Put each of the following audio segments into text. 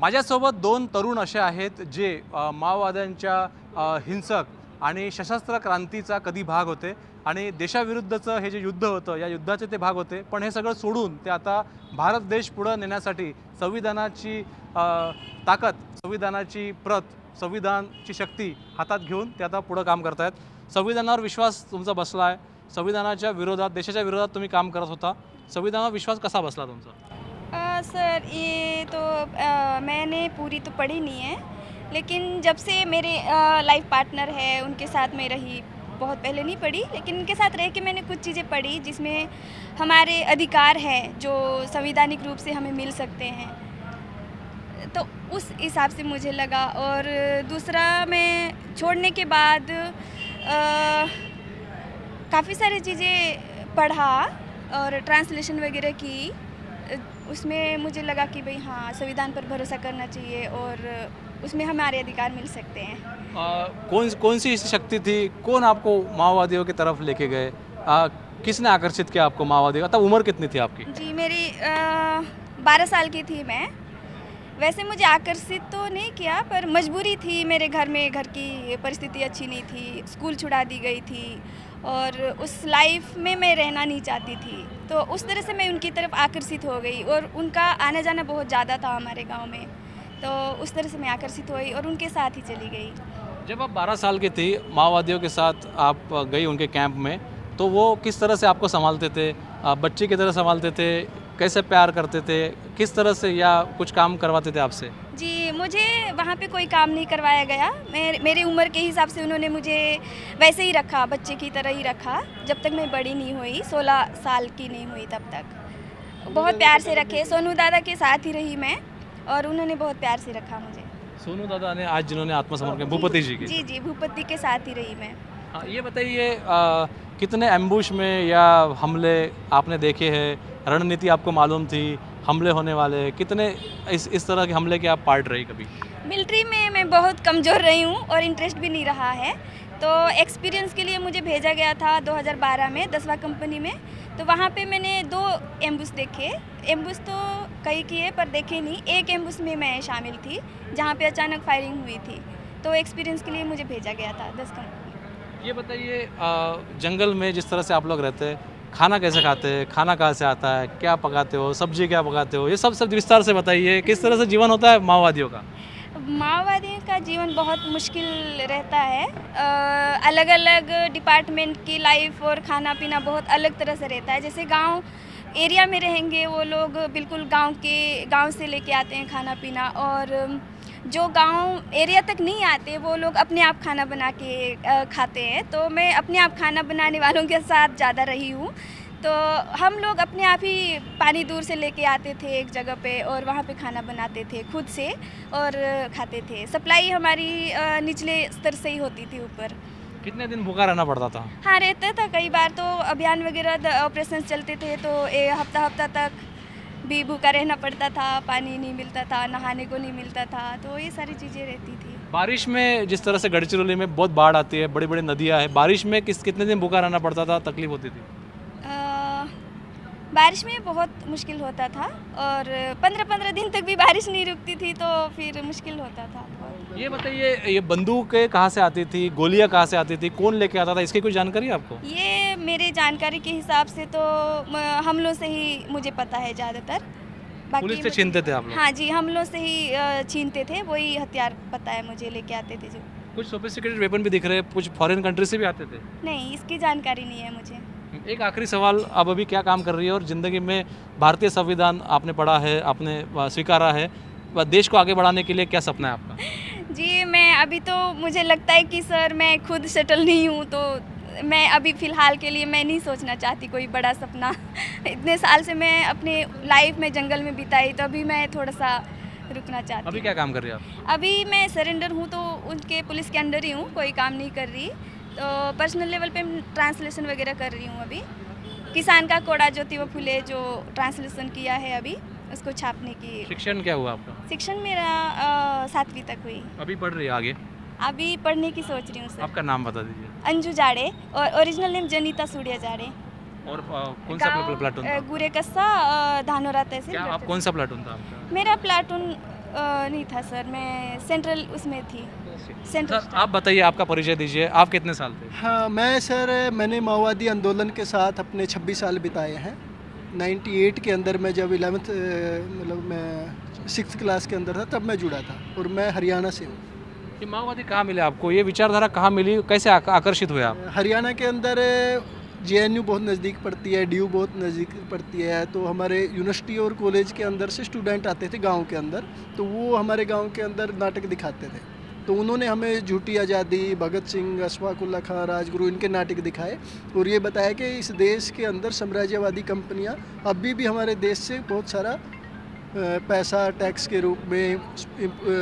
माझ्यासोबत दोन तरुण असे आहेत जे माओवाद्यांच्या हिंसक आणि सशस्त्र क्रांतीचा कधी भाग होते आणि देशाविरुद्धचं हे जे युद्ध होतं या युद्धाचे ते भाग होते. पण हे सगळं सोडून ते आता भारत देश पुढं नेण्यासाठी संविधानाची ताकद, संविधानाची प्रत, संविधानची शक्ती हातात घेऊन ते आता पुढं काम करत आहेत. संविधानावर विश्वास तुमचा बसला आहे. संविधानाच्या विरोधात, देशाच्या विरोधात तुम्ही काम करत होता. संविधानावर विश्वास कसा बसला तुमचा? सर ये तो मैंने पूरी तो पढ़ी नहीं है, लेकिन जब से मेरे लाइफ पार्टनर है उनके साथ मैं रही, बहुत पहले नहीं पढ़ी लेकिन उनके साथ रह के मैंने कुछ चीज़ें पढ़ी जिसमें हमारे अधिकार हैं जो संवैधानिक रूप से हमें मिल सकते हैं, तो उस हिसाब से मुझे लगा। और दूसरा मैं छोड़ने के बाद काफ़ी सारी चीज़ें पढ़ा और ट्रांसलेशन वगैरह की, उसमें मुझे लगा कि भाई हाँ, संविधान पर भरोसा करना चाहिए और उसमें हमारे अधिकार मिल सकते हैं। कौन सी शक्ति थी? कौन आपको माओवादियों की तरफ लेके गए? किसने आकर्षित किया आपको माओवादियों? तब उम्र कितनी थी आपकी? जी मेरी 12 साल की थी मैं। वैसे मुझे आकर्षित तो नहीं किया, पर मजबूरी थी, मेरे घर में घर की परिस्थिति अच्छी नहीं थी, स्कूल छुड़ा दी गई थी और उस लाइफ में मैं रहना नहीं चाहती थी, तो उस तरह से मैं उनकी तरफ आकर्षित हो गई और उनका आना जाना बहुत ज़्यादा था हमारे गांव में, तो उस तरह से मैं आकर्षित हुई और उनके साथ ही चली गई। जब आप 12 साल की थी, माओवादियों के साथ आप गई उनके कैंप में, तो वो किस तरह से आपको संभालते थे? बच्चे की तरह संभालते थे? कैसे प्यार करते थे? किस तरह से, या कुछ काम करवाते थे आपसे? जी मुझे वहाँ पे कोई काम नहीं करवाया गया। मेरी उम्र के हिसाब से उन्होंने मुझे वैसे ही रखा, बच्चे की तरह ही रखा, जब तक मैं बड़ी नहीं हुई, 16 साल की नहीं हुई तब तक। बहुत प्यार से रखे। सोनू दादा के साथ ही रही मैं और उन्होंने बहुत प्यार से रखा मुझे। सोनू दादा ने आज जिन्होंने आत्मसमर्पण, भूपति जी की। जी जी, भूपति के साथ ही रही मैं। हाँ, ये बताइए, कितने एम्बुश में या हमले आपने देखे हैं? रणनीति आपको मालूम थी हमले होने वाले? कितने इस तरह के हमले के आप पार्ट रही कभी? मिलिट्री में मैं बहुत कमज़ोर रही हूँ और इंटरेस्ट भी नहीं रहा है, तो एक्सपीरियंस के लिए मुझे भेजा गया था 2012 में 10वां कंपनी में, तो वहाँ पे मैंने 2 एम्बुश देखे। एम्बुश तो कई किए पर देखे नहीं, एक एम्बुश में मैं शामिल थी जहाँ पे अचानक फायरिंग हुई थी, तो एक्सपीरियंस के लिए मुझे भेजा गया था 10 कंपनी। ये बताइए, जंगल में जिस तरह से आप लोग रहते हैं, खाना कैसे खाते हैं? खाना कहाँ से आता है? क्या पकाते हो? सब्जी क्या पकाते हो? ये सब विस्तार से बताइए। किस तरह से जीवन होता है माओवादियों का? माओवादियों का जीवन बहुत मुश्किल रहता है। अलग अलग डिपार्टमेंट की लाइफ और खाना पीना बहुत अलग तरह से रहता है। जैसे गांव एरिया में रहेंगे वो लोग बिल्कुल गांव से लेके आते हैं खाना पीना, और जो गांव एरिया तक नहीं आते वो लोग अपने आप खाना बना के खाते हैं। तो मैं अपने आप खाना बनाने वालों के साथ ज़्यादा रही हूँ, तो हम लोग अपने आप ही पानी दूर से लेके आते थे एक जगह पे और वहाँ पे खाना बनाते थे खुद से और खाते थे। सप्लाई हमारी निचले स्तर से ही होती थी, ऊपर। कितने दिन भूखा रहना पड़ता था? हाँ रहता था, कई बार तो अभियान वगैरह ऑपरेशन चलते थे तो हफ्ता तक भी भूखा रहना पड़ता था, पानी नहीं मिलता था, नहाने को नहीं मिलता था, तो ये सारी चीज़ें रहती थी। बारिश में जिस तरह से गढ़चिरौली में बहुत बाढ़ आती है, बड़ी बड़ी नदियाँ हैं, बारिश में कितने दिन भूखा रहना पड़ता था? तकलीफ होती थी? बारिश में बहुत मुश्किल होता था और 15-15 दिन तक भी बारिश नहीं रुकती थी, तो फिर मुश्किल होता था बहुत। ये बताइए, ये बंदूकें कहाँ से आती थी? गोलियाँ कहाँ से आती थी? कौन लेके आता था? इसकी कोई जानकारी है आपको? ये मेरे जानकारी के हिसाब से तो हमलों से ही मुझे पता है ज़्यादातर। पुलिस से छीनते थे आप लोग? हाँ जी, हमलों से ही छीनते थे, वही हथियार पता है मुझे, लेके आते थे जो। कुछ सोफिस्टिकेटेड वेपन भी दिख रहे हैं, कुछ फॉरेन कंट्री से भी आते थे? नहीं, इसकी जानकारी नहीं है मुझे। एक आखिरी सवाल, अब अभी क्या काम कर रही है और ज़िंदगी में भारतीय संविधान आपने पढ़ा है, आपने स्वीकारा है, देश को आगे बढ़ाने के लिए क्या सपना है आपका? जी मैं अभी तो मुझे लगता है कि सर मैं खुद सेटल नहीं हूँ, तो मैं अभी फ़िलहाल के लिए मैं नहीं सोचना चाहती कोई बड़ा सपना। इतने साल से मैं अपने लाइफ में जंगल में बिताई, तो अभी मैं थोड़ा सा रुकना चाहती हूँ। अभी क्या काम कर रही है आप? अभी मैं सरेंडर हूँ, तो उनके पुलिस के अंडर ही हूँ, कोई काम नहीं कर रही, तो पर्सनल लेवल पे ट्रांसलेशन वगैरह कर रही हूँ अभी। किसान का कोड़ा ज्योतिबा फुले जो ट्रांसलेशन किया है अभी, उसको छापने की। शिक्षण क्या हुआ आपका? शिक्षण मेरा 7वीं तक हुई। अभी पढ़ रही है आगे? अभी पढ़ने की सोच रही हूँ सर। आपका नाम बता दीजिए। अंजू जाड़े, और ओरिजिनल नेम जनीता सूर्या जाड़े। और कौन सा प्लाटून था? गुरे कस्सा, धानोरा तहसील। क्या आप कौन सा प्लाटून था आपका? मेरा प्लाटून नहीं था सर, मैं सेंट्रल उसमें थी, सेंट्रल। सर आप बताइए, आपका परिचय दीजिए, आप कितने साल थे? हाँ, मैंने माओवादी आंदोलन के साथ अपने 26 साल बिताए हैं। 98 के अंदर मैं जब 11th मतलब मैं 6th क्लास के अंदर था तब मैं जुड़ा था, और मैं हरियाणा से हूँ। ये माओवादी कहाँ मिले आपको, ये विचारधारा कहाँ मिली, कैसे आकर्षित हुए आप? हरियाणा के अंदर JNU बहुत नज़दीक पड़ती है, DU बहुत नज़दीक पड़ती है, तो हमारे यूनिवर्सिटी और कॉलेज के अंदर से स्टूडेंट आते थे गांव के अंदर, तो वो हमारे गांव के अंदर नाटक दिखाते थे। तो उन्होंने हमें झूठी आज़ादी, भगत सिंह, अशफाक उल्ला खां, राजगुरु, इनके नाटक दिखाए और ये बताया कि इस देश के अंदर साम्राज्यवादी कंपनियां अभी भी हमारे देश से बहुत सारा पैसा टैक्स के रूप में,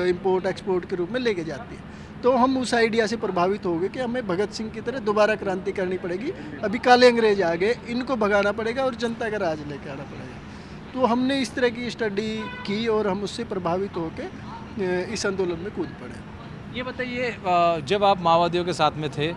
इंपोर्ट एक्सपोर्ट के रूप में लेके जाती है। तो हम उस आइडिया से प्रभावित हो गए कि हमें भगत सिंह की तरह दोबारा क्रांति करनी पड़ेगी। अभी काले अंग्रेज आ गए, इनको भगाना पड़ेगा और जनता का राज लेके आना पड़ेगा। तो हमने इस तरह की स्टडी की और हम उससे प्रभावित होकर इस आंदोलन में कूद पड़े। ये बताइए, जब आप माओवादियों के साथ में थे,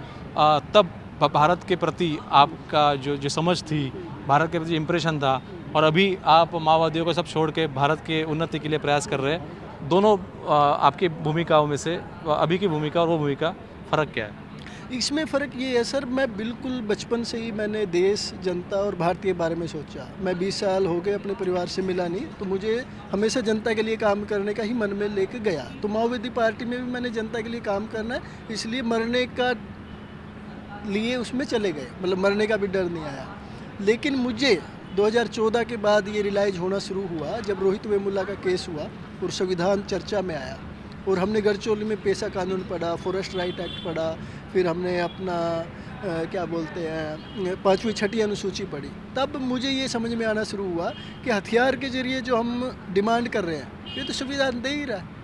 तब भारत के प्रति आपका जो समझ थी, भारत के प्रति इम्प्रेशन था, और अभी आप माओवादियों को सब छोड़ के भारत के उन्नति के लिए प्रयास कर रहे हैं, दोनों आपकी भूमिकाओं में से अभी की भूमिका और वो भूमिका, फ़र्क क्या है? इसमें फ़र्क ये है सर, मैं बिल्कुल बचपन से ही मैंने देश, जनता और भारत के बारे में सोचा। मैं 20 साल हो गए अपने परिवार से मिला नहीं, तो मुझे हमेशा जनता के लिए काम करने का ही मन में लेके गया। तो माओवादी पार्टी में भी मैंने जनता के लिए काम करना है, इसलिए मरने का लिए उसमें चले गए, मतलब मरने का भी डर नहीं आया। लेकिन मुझे 2014 के बाद ये रियलाइज़ होना शुरू हुआ जब रोहित वेमुला का केस हुआ और संविधान चर्चा में आया, और हमने गढ़चिरौली में पेशा कानून पढ़ा, फॉरेस्ट राइट एक्ट पढ़ा, फिर हमने अपना क्या बोलते हैं 5वीं 6ठी अनुसूची पढ़ी। तब मुझे ये समझ में आना शुरू हुआ कि हथियार के जरिए जो हम डिमांड कर रहे हैं, ये तो संविधान दे ही रहा है।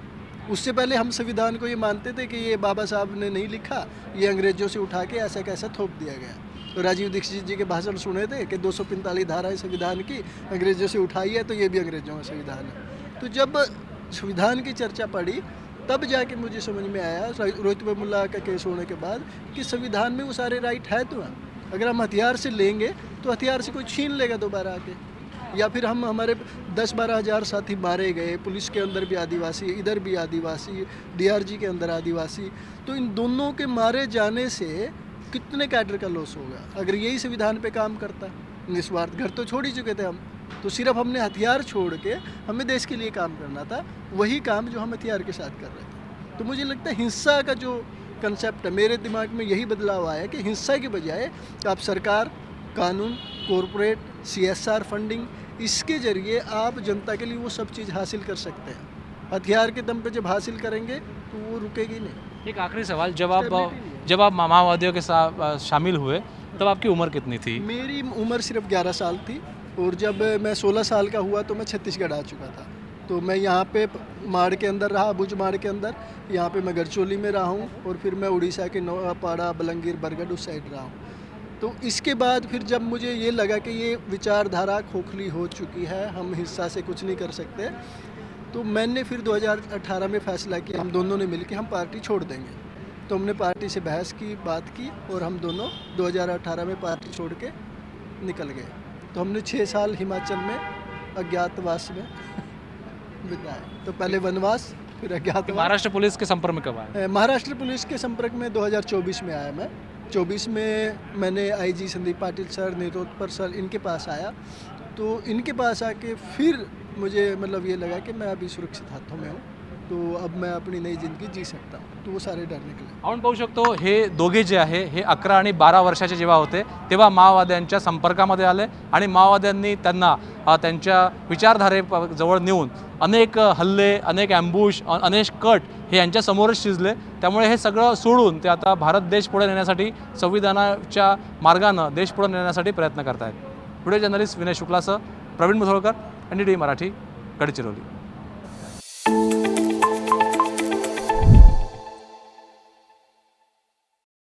उससे पहले हम संविधान को ये मानते थे कि ये बाबा साहब ने नहीं लिखा, ये अंग्रेज़ों से उठा के ऐसा कैसा थोप दिया गया। तो राजीव दीक्षित जी के भाषण सुने थे कि 245 धारा है संविधान की, अंग्रेज़ों से उठाई है, तो ये भी अंग्रेज़ों का संविधान है। तो जब संविधान की चर्चा पड़ी, तब जाके मुझे समझ में आया रोहित वेमुला का केस होने के बाद कि संविधान में वो सारे राइट है तो हैं। अगर हम हथियार से लेंगे तो हथियार से कोई छीन लेगा दोबारा आके, या फिर हम हमारे 10-12 हज़ार साथी मारे गए, पुलिस के अंदर भी आदिवासी, इधर भी आदिवासी, DRG के अंदर आदिवासी, तो इन दोनों के मारे जाने से कितने कैडर का लॉस होगा। अगर यही संविधान पे काम करता, निस्वार्थ, घर तो छोड़ ही चुके थे हम, तो सिर्फ हमने हथियार छोड़ के हमें देश के लिए काम करना था, वही काम जो हम हथियार के साथ कर रहे थे। तो मुझे लगता है हिंसा का जो कंसेप्ट है, मेरे दिमाग में यही बदलाव आया कि हिंसा के बजाय आप सरकार, कानून, कॉरपोरेट, CSR फंडिंग, इसके ज़रिए आप जनता के लिए वो सब चीज़ हासिल कर सकते हैं। हथियार के दम पे जब हासिल करेंगे तो वो रुकेगी नहीं। एक आखिरी सवाल, जब आप माओवादियों के साथ शामिल हुए, तब आपकी उम्र कितनी थी? मेरी उम्र सिर्फ 11 साल थी, और जब मैं 16 साल का हुआ तो मैं छत्तीसगढ़ आ चुका था। तो मैं यहाँ पे माड़ के अंदर रहा, भुज माड़ के अंदर, यहाँ पे मैं गढ़चिरौली में रहा हूँ, और फिर मैं उड़ीसा के नौपाड़ा, बलंगीर, बरगढ़ उस साइड रहा हूँ। तो इसके बाद फिर जब मुझे ये लगा कि ये विचारधारा खोखली हो चुकी है, हम हिंसा से कुछ नहीं कर सकते, तो मैंने फिर 2018 में फ़ैसला किया, हम दोनों ने मिलकर हम पार्टी छोड़ देंगे। तो हमने पार्टी से बहस की, बात की, और हम दोनों 2018 में पार्टी छोड़ के निकल गए। तो हमने 6 साल हिमाचल में अज्ञातवास में बिताए। तो पहले वनवास, फिर अज्ञातवास। महाराष्ट्र पुलिस के संपर्क में कब आए? महाराष्ट्र पुलिस के संपर्क में 2024 में आया मैं। 24 में मैंने IG संदीप पाटिल सर, निरोत्पर सर, इनके पास आया। तो इनके पास आके फिर मुझे मतलब ये लगा कि मैं अभी सुरक्षित हाथों में हूँ, तो अब मैं अपनी नई ज़िंदगी जी सकता हूँ। तो वो सारे डर निकले। आपण पाहू शकतो, हे दोघे जे आहे हे 11 आणि 12 वर्षाचे जेव्हा होते तेव्हा माओवाद्यांच्या संपर्कामध्ये आले, आणि माओवाद्यांनी त्यांना त्यांच्या विचारधारेजवळ नेऊन अनेक हल्ले, अनेक ॲम्बुश, अनेक कट हे यांच्यासमोरच शिजले। त्यामुळे हे सगळं सोडून ते आता भारत देश पुढे नेण्यासाठी, संविधानाच्या मार्गानं देश पुढे नेण्यासाठी प्रयत्न करत आहेत। व्हिडिओ जर्नलिस्ट विनय शुक्लासह प्रवीण मुधोळकर, NDTV मराठी, गडचिरोली।